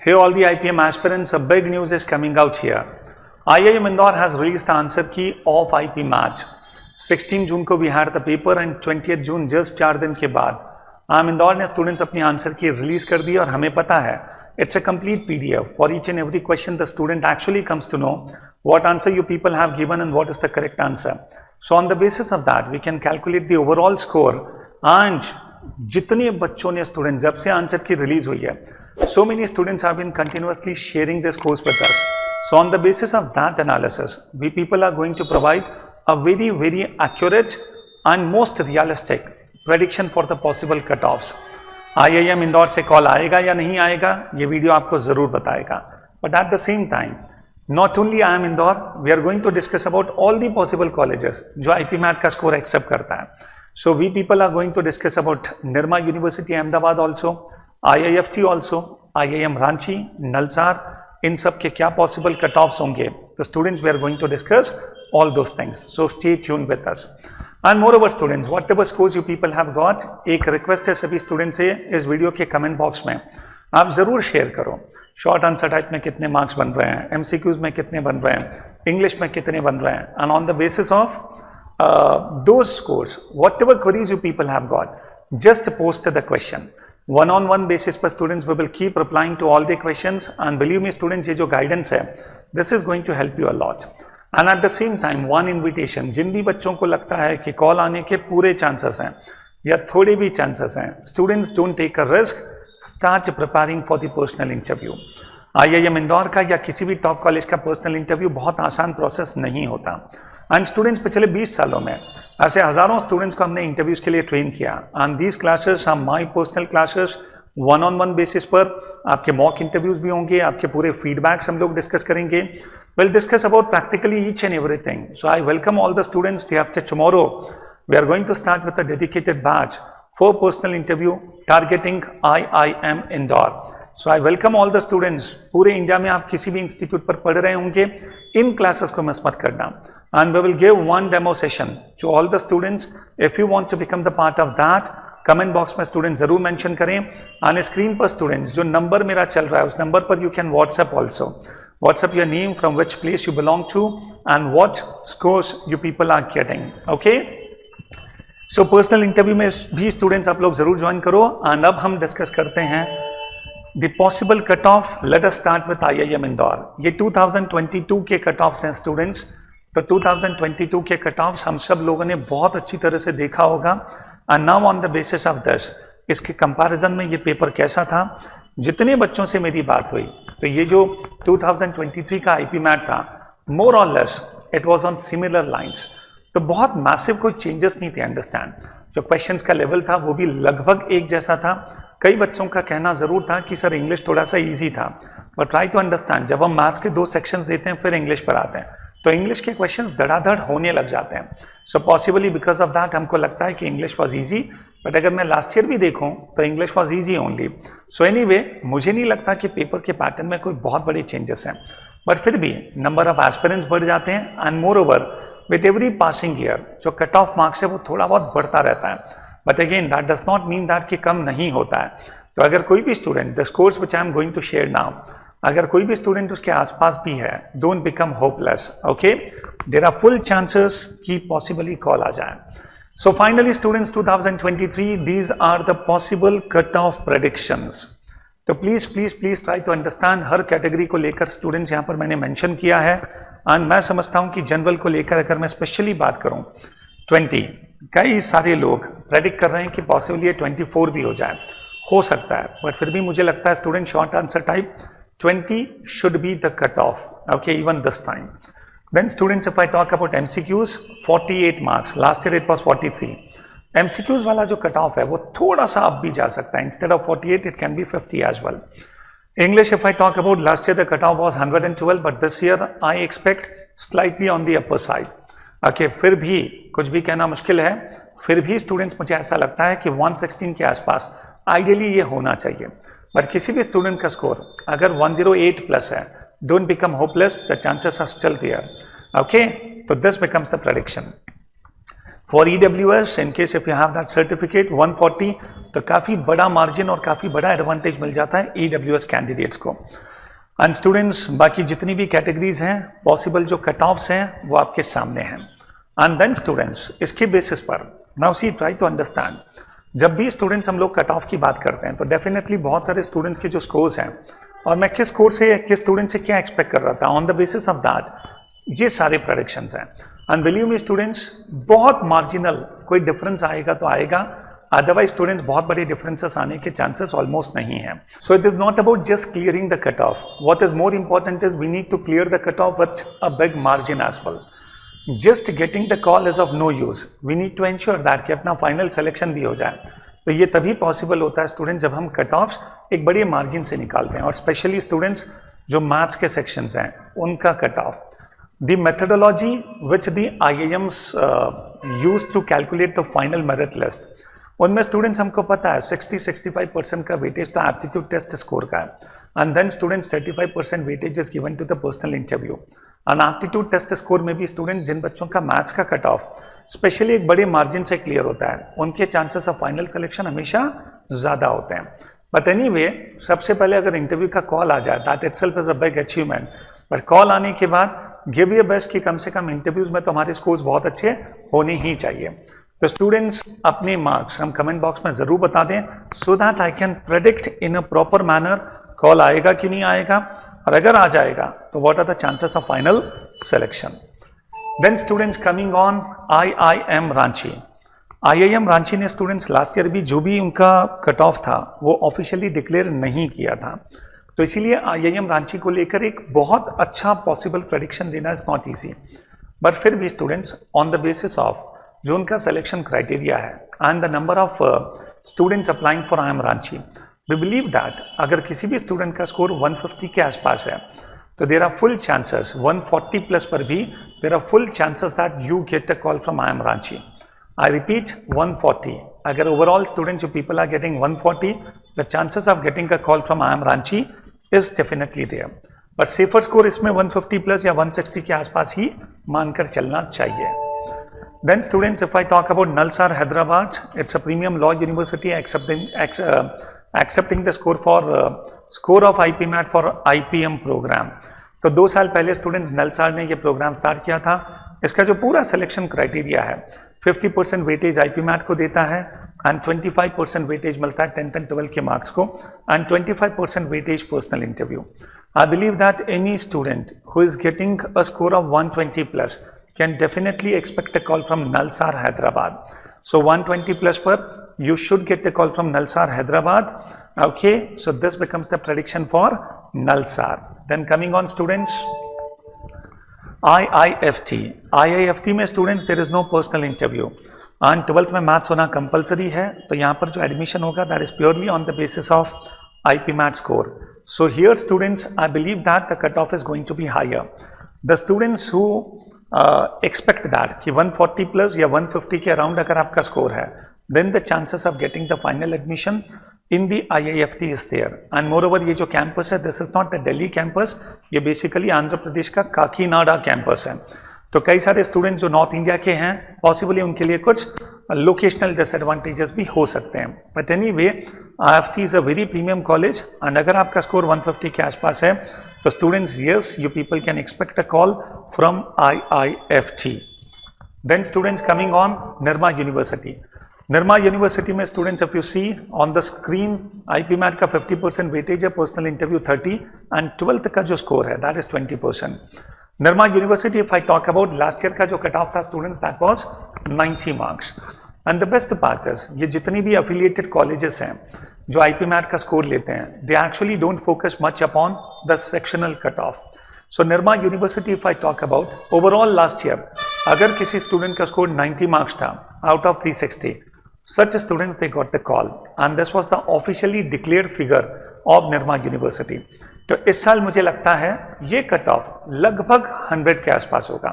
Hey all the IPM aspirants, a big news is coming out here. IIM Indore has released the answer key of IP match. 16 जून को we had the paper and 20th June just 4 दिन के बाद IIM Indore ने students अपनी answer की release कर दी और हमें पता है it's a complete PDF. For each and every question the student actually comes to know what answer you people have given and what is the correct answer. So on the basis of that we can calculate the overall score and जितने बच्चों ने student जब से answer की release हुई है so many students have been continuously sharing their scores with us. So on the basis of that analysis, we people are going to provide a very accurate and most realistic prediction for the possible cutoffs. IIM Indore से call आएगा या नहीं आएगा ये video आपको जरूर बताएगा. But at the same time, not only IIM Indore, we are going to discuss about all the possible colleges जो IP मैथ का स्कोर एक्सेप्ट करता है. So we people are going to discuss about Nirma University Ahmedabad also, IIFT also, IIM Ranchi, Nalsar, इन सब के क्या possible cut offs होंगे. तो students we are going to discuss all those things. So stay tuned with us. And more over students, whatever scores you people have got, एक request है सभी students से इस वीडियो के comment box में आप जरूर शेयर करो. शॉर्ट आंसर टाइप में कितने मार्क्स बन रहे हैं, MCQs में कितने बन रहे हैं, इंग्लिश में कितने बन रहे हैं, and on the basis of those scores, whatever queries you people have got, just post the question. One-on-one basis पर students we will keep replying to all the questions and believe me students ये जो guidance है this is going to help you a lot. And at the same time one invitation, जिन भी बच्चों को लगता है कि कॉल आने के पूरे चांसेस हैं या थोड़े भी चांसेस हैं, students don't take a risk, start preparing for the personal interview. IIM Indore का या किसी भी टॉप कॉलेज का पर्सनल इंटरव्यू बहुत आसान प्रोसेस नहीं होता. एंड स्टूडेंट्स पिछले 20 सालों में ऐसे हजारों स्टूडेंट्स को हमने इंटरव्यूज के लिए ट्रेन किया. And these classes are my personal classes. One on one basis पर आपके मॉक इंटरव्यूज भी होंगे, आपके पूरे फीडबैक्स हम लोग डिस्कस करेंगे. Will discuss about practically each and everything. So I welcome all the students. Day after tomorrow we are going to start with a dedicated batch for personal interview targeting IIM Indore. So I welcome all the students. पूरे India में आप किसी भी institute पर पढ़ रहे होंगे, इन classes को मिस मत करना. And we will give one demo session to all the students. If you want to become the part of that, comment box में students जरूर mention करें. And screen पर students जो नंबर मेरा चल रहा है उस नंबर पर you can WhatsApp also. WhatsApp your name, from which place you belong to and what scores you people are getting. Okay? So personal interview में भी students आप लोग जरूर join करो. And अब हम discuss करते हैं the possible cutoff. Let us start with IIM Indore. ये 2022 के cutoffs हैं students. तो 2022 के कट ऑफ्स हम सब लोगों ने बहुत अच्छी तरह से देखा होगा. And now on the basis of this, इसके कंपैरिजन में ये पेपर कैसा था, जितने बच्चों से मेरी बात हुई तो ये जो 2023 का IP मैथ था मोर और less it was on similar lines. तो बहुत मैसिव कोई चेंजेस नहीं थे. अंडरस्टैंड, जो क्वेश्चंस का लेवल था वो भी लगभग एक जैसा था. कई बच्चों का कहना जरूर था कि सर इंग्लिश थोड़ा सा ईजी था. बट ट्राई टू अंडरस्टैंड, जब हम मैथ्स के 2 सेक्शंस देते हैं फिर इंग्लिश पर आते हैं तो इंग्लिश के क्वेश्चंस धड़ाधड़ होने लग जाते हैं. सो पॉसिबली बिकॉज ऑफ दैट हमको लगता है कि इंग्लिश वाज इजी. बट अगर मैं लास्ट ईयर भी देखूं तो English was easy only. So anyway मुझे नहीं लगता कि पेपर के पैटर्न में कोई बहुत बड़े चेंजेस हैं. बट फिर भी नंबर ऑफ एस्पिरेंट्स बढ़ जाते हैं. And more over with every passing year जो कट ऑफ मार्क्स है वो थोड़ा बहुत बढ़ता रहता है. But again that does not mean that कि कम नहीं होता है. तो अगर कोई भी student the scores which I am going to share now, अगर कोई भी स्टूडेंट उसके आसपास भी है, don't become hopeless. Okay, there are full chances कि पॉसिबली कॉल आ जाए. So finally students 2023 these are the possible cut off predictions. तो please please please try to understand. हर कैटेगरी को लेकर स्टूडेंट्स यहाँ पर मैंने मेंशन किया है. एंड मैं समझता हूँ कि जनरल को लेकर अगर मैं स्पेशली बात करूँ 20, कई सारे लोग प्रेडिक्ट कर रहे हैं कि पॉसिबली 24 भी हो जाए, हो सकता है. बट फिर भी मुझे लगता है student short answer type 20 should be the cutoff. Okay, even this time. Then students, if I talk about MCQs, 48 marks. Last year it was 43. MCQs वाला जो cutoff है वो थोड़ा सा up भी जा सकता है. Instead of 48, it can be 50 as well. English, if I talk about last year the cutoff was 112, but this year I expect slightly on the upper side. Okay, फिर भी कुछ भी कहना मुश्किल है. फिर भी students मुझे ऐसा लगता है कि 116 के आसपास ideally ये होना चाहिए. बट किसी भी स्टूडेंट का स्कोर अगर 108 प्लस है, don't become hopeless, the chances are still there. Okay, तो this becomes the prediction. For EWS, in case if you have that certificate 140, तो काफ़ी बड़ा मार्जिन और काफ़ी बड़ा एडवांटेज मिल जाता है EWS कैंडिडेट्स को। एंड स्टूडेंट्स, बाकी जितनी भी कैटेगरीज हैं, पॉसिबल जो कट ऑफ्स हैं वो आपके सामने हैं। एंड देन स्टूडेंट्स, इसके बेसिस पर now see try to understand, जब भी स्टूडेंट्स हम लोग कट ऑफ की बात करते हैं तो डेफिनेटली बहुत सारे स्टूडेंट्स के जो स्कोर्स हैं, और मैं किस कोर्स से किस स्टूडेंट से क्या एक्सपेक्ट कर रहा था, on the basis of that ये सारे प्रेडिक्शंस हैं। एंड बिलीव मी स्टूडेंट्स, बहुत मार्जिनल कोई डिफरेंस आएगा तो आएगा, अदरवाइज स्टूडेंट्स बहुत बड़े डिफरेंसेस आने के चांसेस ऑलमोस्ट नहीं है। So it is not about just clearing the cut off, what is more important is we need to clear the cut off with a big margin as well. Just getting the call is of no use, we need to ensure that कि अपना final selection भी हो जाए। तो ये तभी possible होता है स्टूडेंट जब हम कट ऑफ्स एक बड़े मार्जिन से निकालते हैं, और स्पेशली स्टूडेंट्स जो मैथ्स के सेक्शंस हैं उनका cut off. The methodology which the IIMs use to calculate the final merit list, उनमें स्टूडेंट्स हमको पता है 60-65% का वेटेज तो एप्टीट्यूड टेस्ट स्कोर का है, and then students 35% weightage is given to the personal interview. And aptitude test score में भी स्टूडेंट जिन बच्चों का मैथ्स का कट ऑफ स्पेशली एक बड़े मार्जिन से क्लियर होता है, उनके चांसेस ऑफ फाइनल सिलेक्शन हमेशा ज़्यादा होते हैं। बट एनीवे, सबसे पहले अगर इंटरव्यू का कॉल आ जाए, that itself is a big achievement. But call आने के बाद गिव योर बेस्ट कि कम से कम इंटरव्यूज में तो हमारे स्कोर्स बहुत अच्छे होने ही चाहिए। तो स्टूडेंट्स, अपने मार्क्स हम कमेंट बॉक्स में ज़रूर बता दें, so that I can predict in a proper manner call आएगा कि नहीं आएगा, और अगर आ जाएगा तो what are the chances of final selection. Then students coming on IIM Ranchi. IIM Ranchi ने स्टूडेंट्स लास्ट ईयर भी जो भी उनका कट ऑफ था वो ऑफिशियली डिक्लेयर नहीं किया था, तो इसीलिए IIM रांची को लेकर एक बहुत अच्छा पॉसिबल प्रेडिक्शन देना इज नॉट ईजी। बट फिर भी students, on the basis of जो उनका सिलेक्शन क्राइटेरिया है and the number of students applying for IIM Ranchi, we believe that अगर किसी भी स्टूडेंट का स्कोर 150 के आसपास है तो there are full chances 140 plus पर भी there are full chances that you get the call from IIM Ranchi. I repeat 140, अगर ओवरऑल स्टूडेंट जो people are getting 140, the chances of getting a call from IIM Ranchi is definitely there. But safer score इसमें 150 plus या 160 के आसपास ही मानकर चलना चाहिए। Then students, if I talk about Nalsar Hyderabad, it's a premium law university accepting the score for score of IPMAT for IPM program। तो 2 साल पहले स्टूडेंट्स नलसार ने ये प्रोग्राम स्टार्ट किया था। इसका जो पूरा सिलेक्शन क्राइटेरिया है 50% वेटेज IPMAT को देता है, एंड 25% वेटेज मिलता है 10th and 12th के मार्क्स को, and 25% weightage personal interview. I believe that any student who is getting a score of 120 plus can definitely expect a call from Nalsar Hyderabad. So 120 plus per, you should get a call from Nalsar Hyderabad. Okay, so this becomes the prediction for Nalsar. Then coming on students, IIFT। IIFT में students there is no personal interview, and 12th में maths होना compulsory है, तो यहाँ पर जो admission होगा that is purely on the basis of IPMAT score. So here students, I believe that the cutoff is going to be higher. The students who expect that कि 140 plus या 150 के अराउंड अगर आपका स्कोर है, then the chances of getting the final admission in the IIFT is there. And moreover, ये जो campus है, this is not the Delhi campus, ये बेसिकली आंध्र प्रदेश का काकीनाडा कैंपस है। तो कई सारे स्टूडेंट्स जो नॉर्थ इंडिया के हैं, पॉसिबली उनके लिए कुछ लोकेशनल डिसएडवांटेजेस भी हो सकते हैं। But anyway, IIFT is a very premium college, and अगर आपका स्कोर 150 के आसपास है तो students, yes, you people can expect a call from IIFT। Then students coming on Nirma university. Nirma university में students, if you see on the screen, IPMAT का 50% weightage है, personal interview 30, and 12th का जो स्कोर है that is 20%। Nirma university, if I talk about last year का जो cut of था students, that was 90 marks. And the best part is, ये जितनी भी एफिलिएटेड कॉलेजेस हैं जो IPMAT का स्कोर लेते हैं, they actually don't focus much upon the sectional cut off. So Nirma university, if I talk about overall last year, अगर किसी स्टूडेंट का स्कोर 90 मार्क्स था out of 360, such students they got the call, and this was the officially declared figure of Nirma University। तो इस साल मुझे लगता है ये कट ऑफ लगभग 100 के आसपास होगा।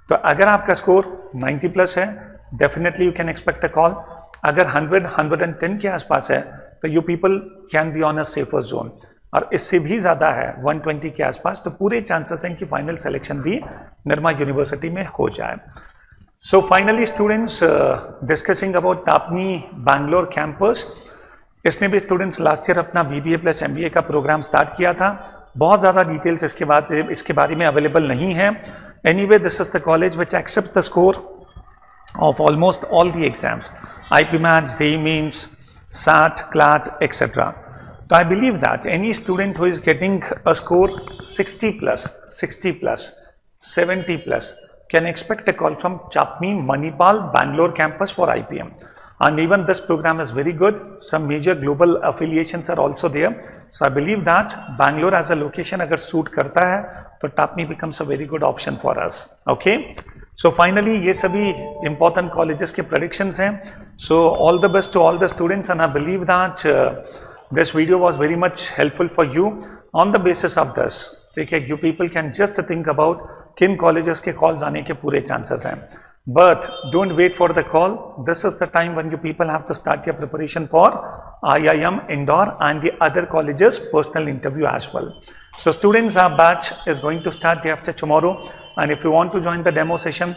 तो अगर आपका स्कोर 90 प्लस है, definitely you can expect a call. अगर 100-110 के आसपास है तो you people can be on a safer zone, और इससे भी ज़्यादा है 120 के आसपास, तो पूरे चांसेस हैं कि फाइनल सिलेक्शन भी निर्मा यूनिवर्सिटी में हो जाए। So finally students, discussing about Tapni Bangalore campus, इसने भी स्टूडेंट्स लास्ट ईयर अपना BBA प्लस MBA का प्रोग्राम स्टार्ट किया था। बहुत ज़्यादा डिटेल्स इसके बारे में अवेलेबल नहीं है। Anyway, this is the college which accept the score of almost all the exams, IP Maths, JEE Mains, SAT, CLAT, etc. So I believe that any student who is getting a score 60 plus, 70 plus can expect a call from Chapmi, Manipal, Bangalore campus for IPM. And even this program is very good. Some major global affiliations are also there. So I believe that Bangalore as a location agar suit karta hai, तो Chapmi becomes a very good option for us. Okay. So finally, ये सभी important colleges के predictions हैं. So all the best to all the students, and I believe that this video was very much helpful for you. On the basis of this, ठीक है, you people can just think about किन colleges के calls आने के पूरे chances हैं. But don't wait for the call. This is the time when you people have to start your preparation for IIM Indore and the other colleges personal interview as well. So students, our batch is going to start day after tomorrow, and if you want to join the demo session,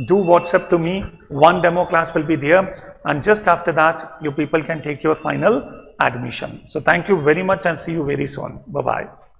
do WhatsApp to me. One demo class will be there, and just after that you people can take your final admission. So thank you very much and see you very soon. Bye bye.